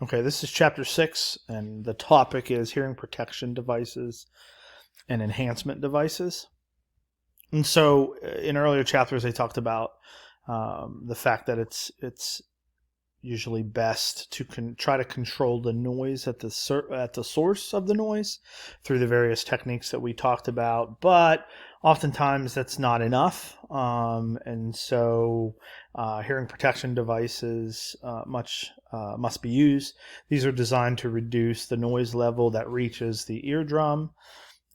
Okay, this is chapter 6, and the topic is hearing protection devices and enhancement devices. And so, in earlier chapters, they talked about the fact that it's usually best to try to control the noise at the source of the noise through the various techniques that we talked about, but oftentimes that's not enough, and so hearing protection devices must be used. These are designed to reduce the noise level that reaches the eardrum,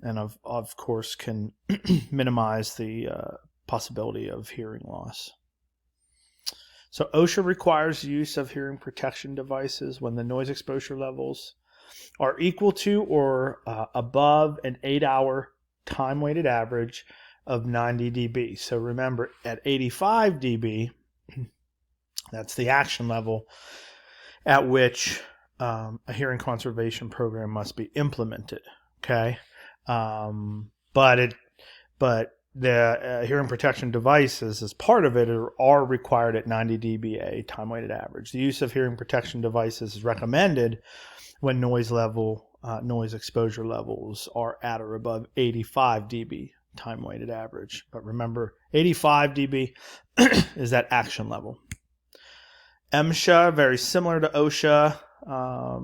and of course can minimize the possibility of hearing loss. So OSHA requires use of hearing protection devices when the noise exposure levels are equal to or above an 8-hour time-weighted average of 90 dB. So remember, at 85 dB, that's the action level at which a hearing conservation program must be implemented. Okay, but the hearing protection devices, as part of it, are required at 90 dBA time-weighted average. The use of hearing protection devices is recommended when noise exposure levels are at or above 85 dB time-weighted average. But remember, 85 dB is that action level. MSHA, very similar to OSHA,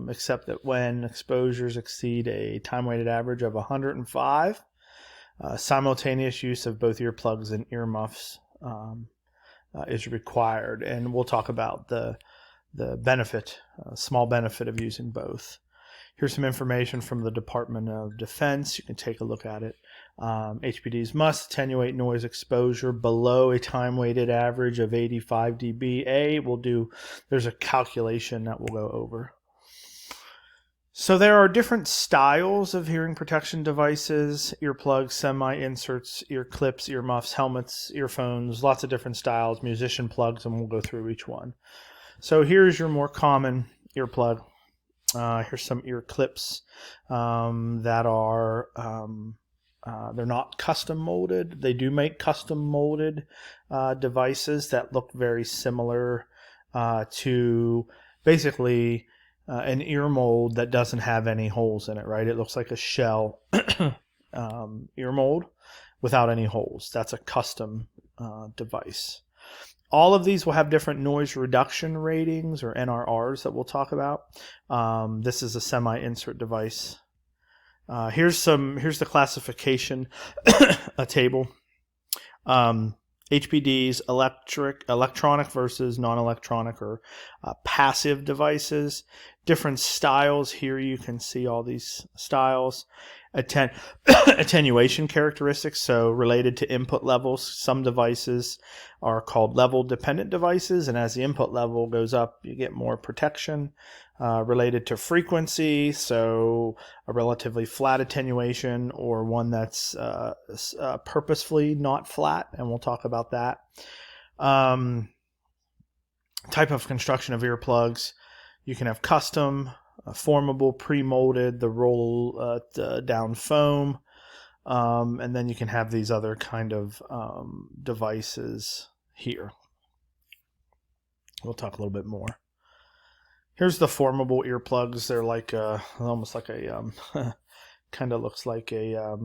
except that when exposures exceed a time-weighted average of 105, simultaneous use of both earplugs and earmuffs is required, and we'll talk about the benefit, small benefit of using both. Here's some information from the Department of Defense. You can take a look at it. HPDs must attenuate noise exposure below a time-weighted average of 85 dBA. There's a calculation that we'll go over. So there are different styles of hearing protection devices: earplugs, semi-inserts, ear clips, earmuffs, helmets, earphones, lots of different styles, musician plugs, and we'll go through each one. So here's your more common earplug. Here's some ear clips that are, they're not custom molded. They do make custom molded devices that look very similar to basically an ear mold that doesn't have any holes in it, right? It looks like a shell ear mold without any holes. That's a custom device. All of these will have different noise reduction ratings, or NRRs, that we'll talk about. This is a semi-insert device. Here's the classification table. HPDs, electronic versus non-electronic or passive devices. Different styles. Here you can see all these styles. Attenuation characteristics, so related to input levels. Some devices are called level-dependent devices, and as the input level goes up, you get more protection. Related to frequency, so a relatively flat attenuation or one that's purposefully not flat, and we'll talk about that. Type of construction of earplugs. You can have custom, formable, pre-molded, the roll down foam, and then you can have these other kind of devices here. We'll talk a little bit more. Here's the formable earplugs. They're like almost like a kind of looks like a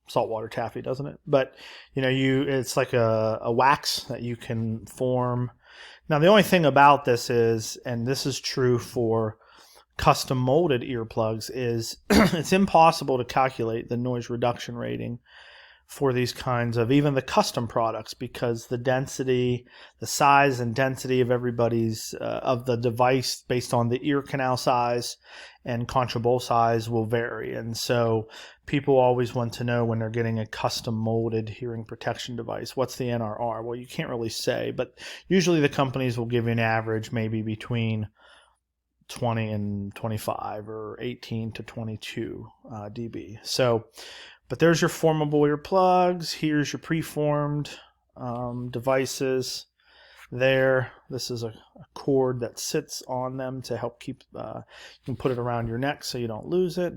saltwater taffy, doesn't it? But it's like a wax that you can form. Now the only thing about this is, and this is true for custom molded earplugs, is it's impossible to calculate the noise reduction rating for these kinds of, even the custom products, because the density, the size and density of everybody's of the device based on the ear canal size and contra bowl size will vary. And so people always want to know, when they're getting a custom molded hearing protection device, what's the NRR? Well, you can't really say, but usually the companies will give you an average maybe between 20 and 25 or 18 to 22 dB. So, but there's your formable earplugs. Here's your preformed devices. This is a cord that sits on them to help keep, you can put it around your neck so you don't lose it.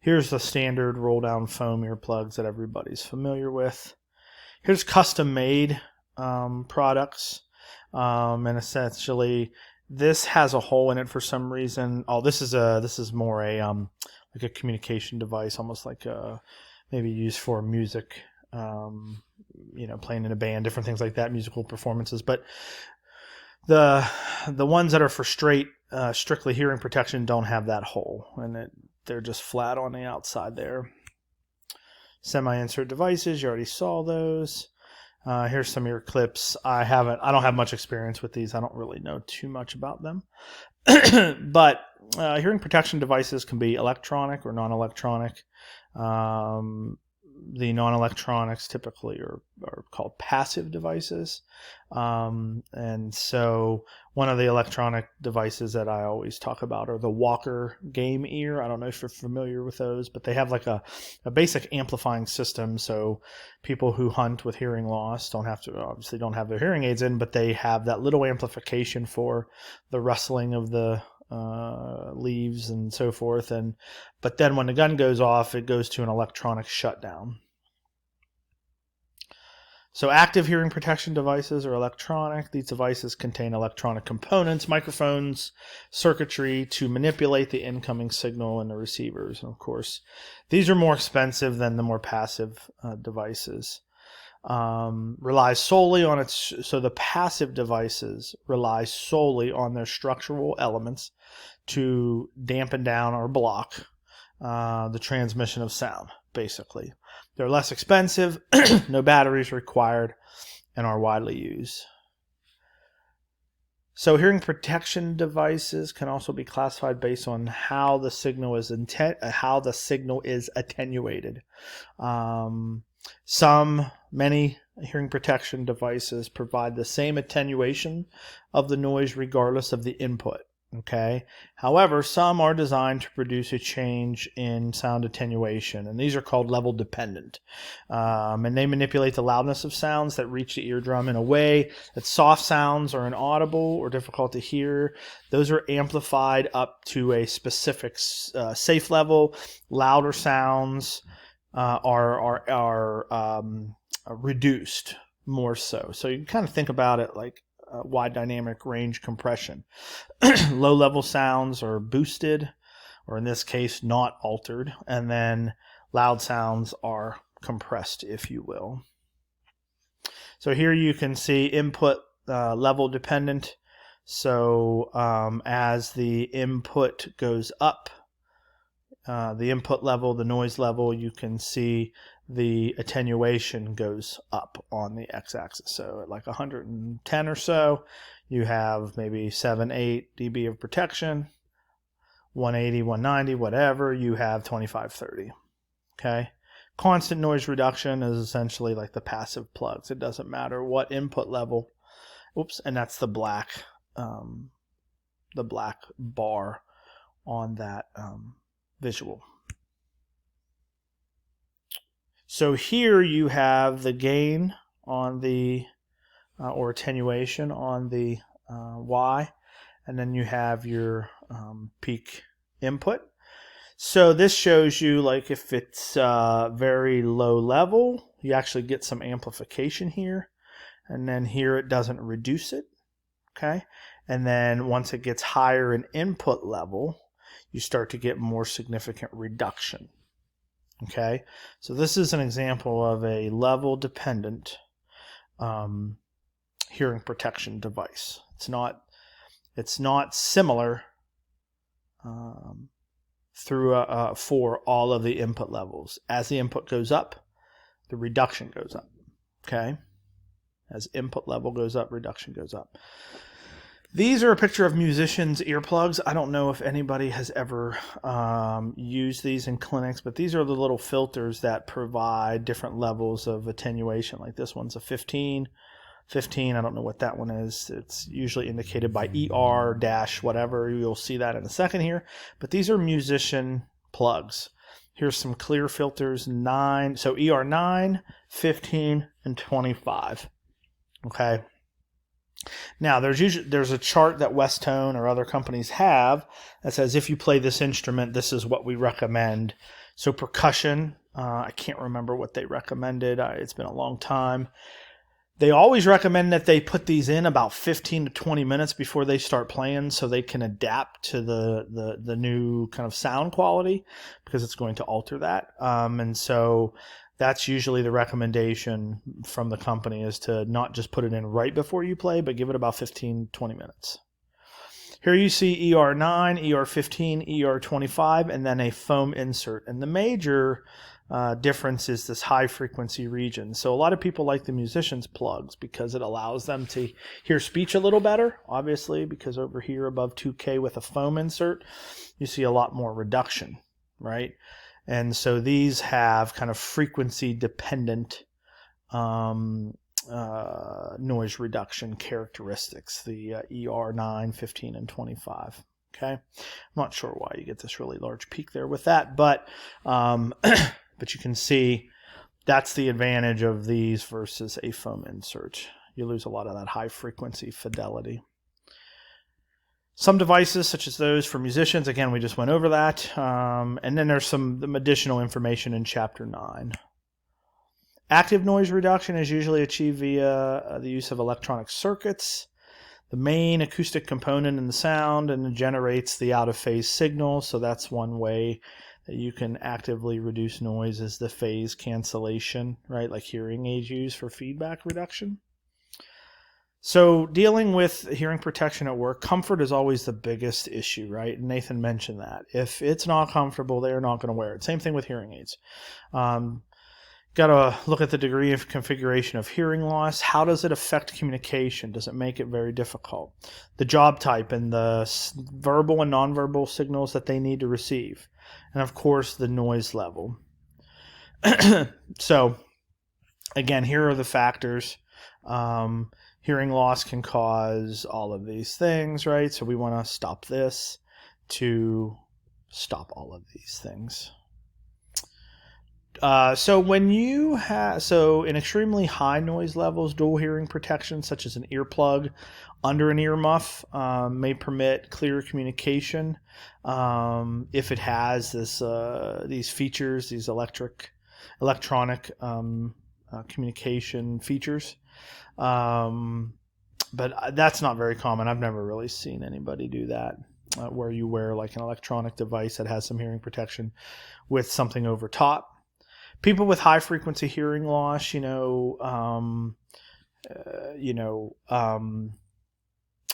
Here's the standard roll down foam earplugs that everybody's familiar with. Here's custom made products, and essentially This has a hole in it for some reason. Oh, this is more a like a communication device, almost like maybe used for music, playing in a band, different things like that, musical performances. But the ones that are for strictly hearing protection don't have that hole, and they're just flat on the outside there. Semi-insert devices, you already saw those. Here's some ear clips. I don't have much experience with these. I don't really know too much about them. But hearing protection devices can be electronic or non-electronic. The non-electronics typically are called passive devices. And so one of the electronic devices that I always talk about are the Walker Game Ear. I don't know if you're familiar with those, but they have like a basic amplifying system. So people who hunt with hearing loss don't have their hearing aids in, but they have that little amplification for the rustling of the leaves and so forth. But then when the gun goes off, it goes to an electronic shutdown. So active hearing protection devices are electronic. These devices contain electronic components, microphones, circuitry to manipulate the incoming signal in the receivers. And of course, these are more expensive than the more passive devices. Relies solely on so the passive devices rely solely on their structural elements to dampen down or block the transmission of sound, basically. They're less expensive, no batteries required, and are widely used. So hearing protection devices can also be classified based on how the signal is attenuated. Many hearing protection devices provide the same attenuation of the noise regardless of the input. Okay. However, some are designed to produce a change in sound attenuation, and these are called level dependent. And they manipulate the loudness of sounds that reach the eardrum in a way that soft sounds are inaudible or difficult to hear. Those are amplified up to a specific safe level. Louder sounds are reduced more so. So you can kind of think about it like wide dynamic range compression. Low level sounds are boosted, or in this case not altered, and then loud sounds are compressed, if you will. So here you can see input level dependent. So as the input goes up, the input level, the noise level, you can see the attenuation goes up on the x-axis. So at like 110 or so, you have maybe 7-8 dB of protection. 180, 190, whatever, you have 25-30. Okay. Constant noise reduction is essentially like the passive plugs. It doesn't matter what input level. Oops, and that's the black bar on that visual. So here you have the gain on the, or attenuation on the Y, and then you have your peak input. So this shows you like if it's very low level, you actually get some amplification here, and then here it doesn't reduce it, okay? And then once it gets higher in input level, you start to get more significant reduction. Okay, so this is an example of a level dependent hearing protection device. It's not similar for all of the input levels. As the input goes up, the reduction goes up. Okay, as input level goes up, reduction goes up. These are a picture of musicians' earplugs. I don't know if anybody has ever used these in clinics, but these are the little filters that provide different levels of attenuation. Like this one's a 15. I don't know what that one is. It's usually indicated by ER-whatever. You'll see that in a second here. But these are musician plugs. Here's some clear filters, 9. So ER 9, 15, and 25. Okay. Now, there's a chart that Westone or other companies have that says if you play this instrument, this is what we recommend. So percussion, I can't remember what they recommended. It's been a long time. They always recommend that they put these in about 15 to 20 minutes before they start playing so they can adapt to the new kind of sound quality, because it's going to alter that. And so that's usually the recommendation from the company, is to not just put it in right before you play, but give it about 15, 20 minutes. Here you see ER9, ER15, ER25, and then a foam insert. And the major difference is this high frequency region. So a lot of people like the musicians plugs because it allows them to hear speech a little better, obviously, because over here above 2K with a foam insert, you see a lot more reduction, right? And so these have kind of frequency dependent noise reduction characteristics, the ER9, 15, and 25. Okay, I'm not sure why you get this really large peak there with that, but but you can see that's the advantage of these versus a foam insert. You lose a lot of that high frequency fidelity. Some devices, such as those for musicians, again, we just went over that. And then there's some additional information in Chapter 9. Active noise reduction is usually achieved via the use of electronic circuits. The main acoustic component in the sound, and it generates the out-of-phase signal. So that's one way that you can actively reduce noise, is the phase cancellation, right? Like hearing aids use for feedback reduction. So dealing with hearing protection at work, comfort is always the biggest issue, right? Nathan mentioned that. If it's not comfortable, they're not going to wear it. Same thing with hearing aids. Got to look at the degree of configuration of hearing loss. How does it affect communication? Does it make it very difficult? The job type and the verbal and nonverbal signals that they need to receive. And of course, the noise level. So, again, here are the factors. Hearing loss can cause all of these things, right? So we want to stop this to stop all of these things. So when you have, in extremely high noise levels, dual hearing protection, such as an earplug under an earmuff, may permit clear communication if it has these features, these electronic communication features. But that's not very common. I've never really seen anybody do that, where you wear like an electronic device that has some hearing protection with something over top. People with high frequency hearing loss,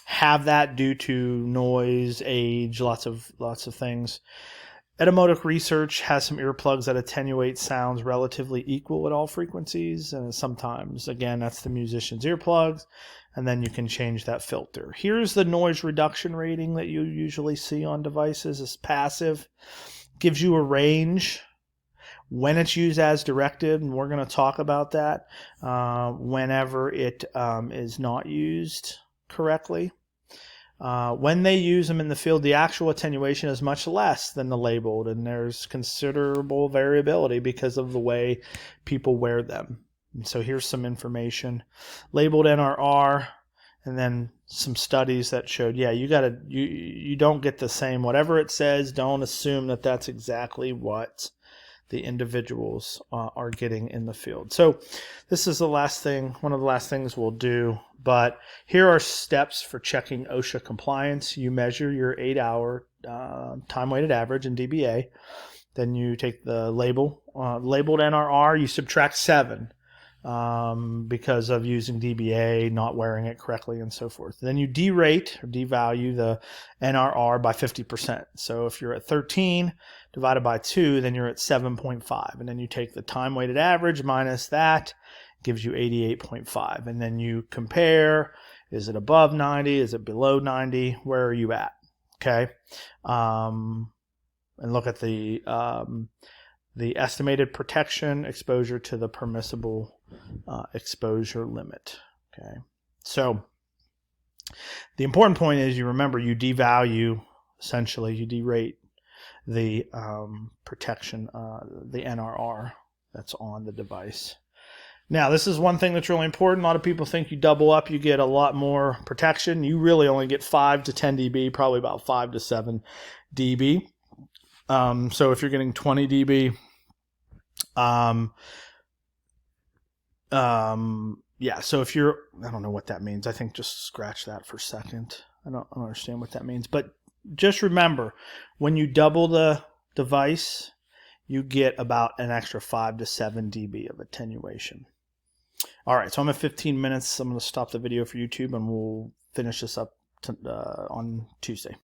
have that due to noise, age, lots of things. Etymotic research has some earplugs that attenuate sounds relatively equal at all frequencies, and sometimes, again, that's the musician's earplugs, and then you can change that filter. Here's the noise reduction rating that you usually see on devices. It's passive, gives you a range when it's used as directed, and we're going to talk about that whenever it is not used correctly. When they use them in the field, the actual attenuation is much less than the labeled, and there's considerable variability because of the way people wear them. And so here's some information. Labeled NRR, and then some studies that showed, you don't get the same. Whatever it says, don't assume that that's exactly what the individuals are getting in the field. So this is one of the last things we'll do, but here are steps for checking OSHA compliance. You measure your 8-hour time-weighted average in dBA. Then you take the labeled NRR, you subtract 7 because of using dBA, not wearing it correctly, and so forth. Then you derate or devalue the NRR by 50%. So if you're at 13 divided by 2, then you're at 7.5. And then you take the time-weighted average minus that, gives you 88.5. And then you compare, is it above 90? Is it below 90? Where are you at? Okay. And look at the estimated protection exposure to the permissible exposure limit. Okay. So the important point is, you remember, you devalue, essentially, you derate the protection, the NRR that's on the device. Now, this is one thing that's really important. A lot of people think you double up, you get a lot more protection. You really only get 5 to 10 dB, probably about 5 to 7 dB. So if you're getting 20 dB, yeah, so if you're, I don't know what that means. I think just scratch that for a second. I don't understand what that means. But just remember, when you double the device, you get about an extra 5 to 7 dB of attenuation. All right, so I'm at 15 minutes. I'm going to stop the video for YouTube, and we'll finish this up on Tuesday.